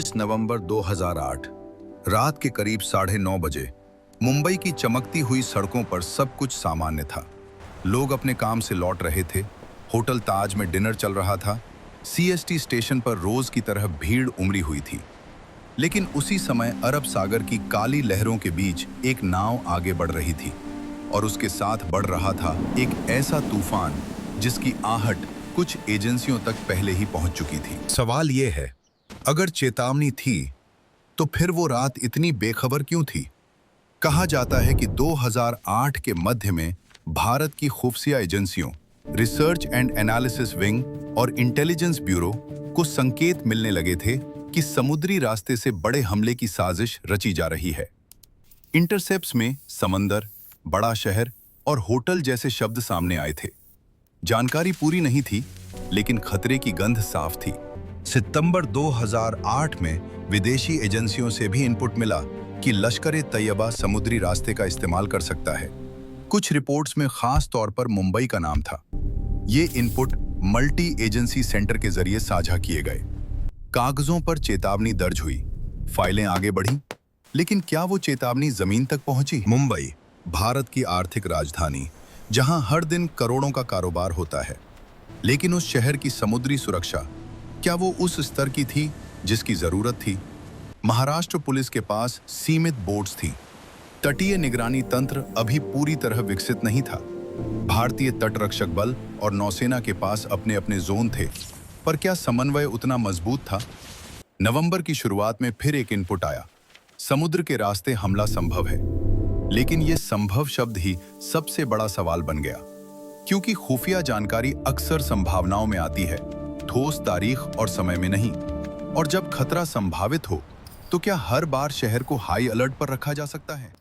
22 नवंबर 2008 रात के करीब 9:30 बजे मुंबई की चमकती हुई सड़कों पर सब कुछ सामान्य था। लोग अपने काम से लौट रहे थे, होटल ताज में डिनर चल रहा था, सीएसटी स्टेशन पर रोज की तरह भीड़ उमड़ी हुई थी। लेकिन उसी समय अरब सागर की काली लहरों के बीच एक नाव आगे बढ़ रही थी और उसके साथ बढ़ रहा था एक ऐसा तूफान जिसकी आहट कुछ एजेंसियों तक पहले ही पहुंच चुकी थी। सवाल यह है, अगर चेतावनी थी तो फिर वो रात इतनी बेखबर क्यों थी? कहा जाता है कि 2008 के मध्य में भारत की खुफिया एजेंसियों रिसर्च एंड एनालिसिस विंग और इंटेलिजेंस ब्यूरो को संकेत मिलने लगे थे कि समुद्री रास्ते से बड़े हमले की साजिश रची जा रही है। इंटरसेप्ट्स में समंदर, बड़ा शहर और होटल जैसे शब्द सामने आए थे। जानकारी पूरी नहीं थी, लेकिन खतरे की गंध साफ थी। सितंबर 2008 में विदेशी एजेंसियों से भी इनपुट मिला कि लश्कर-ए-तैयबा समुद्री रास्ते का इस्तेमाल कर सकता है। कुछ रिपोर्ट्स में खास तौर पर मुंबई का नाम था। ये इनपुट मल्टी एजेंसी सेंटर के जरिए साझा किए गए। कागजों पर चेतावनी दर्ज हुई, फाइलें आगे बढ़ीं, लेकिन क्या वो चेतावनी जमीन तक पहुंची? मुंबई, भारत की आर्थिक राजधानी, जहां हर दिन करोड़ों का कारोबार होता है, लेकिन उस शहर की समुद्री सुरक्षा क्या वो उस स्तर की थी जिसकी जरूरत थी? महाराष्ट्र पुलिस के पास सीमित बोट्स थी, तटीय निगरानी तंत्र अभी पूरी तरह विकसित नहीं था। भारतीय तटरक्षक बल और नौसेना के पास अपने अपने जोन थे, पर क्या समन्वय उतना मजबूत था? नवंबर की शुरुआत में फिर एक इनपुट आया, समुद्र के रास्ते हमला संभव है। लेकिन यह संभव शब्द ही सबसे बड़ा सवाल बन गया, क्योंकि खुफिया जानकारी अक्सर संभावनाओं में आती है, ठोस तारीख और समय में नहीं। और जब खतरा संभावित हो, तो क्या हर बार शहर को हाई अलर्ट पर रखा जा सकता है?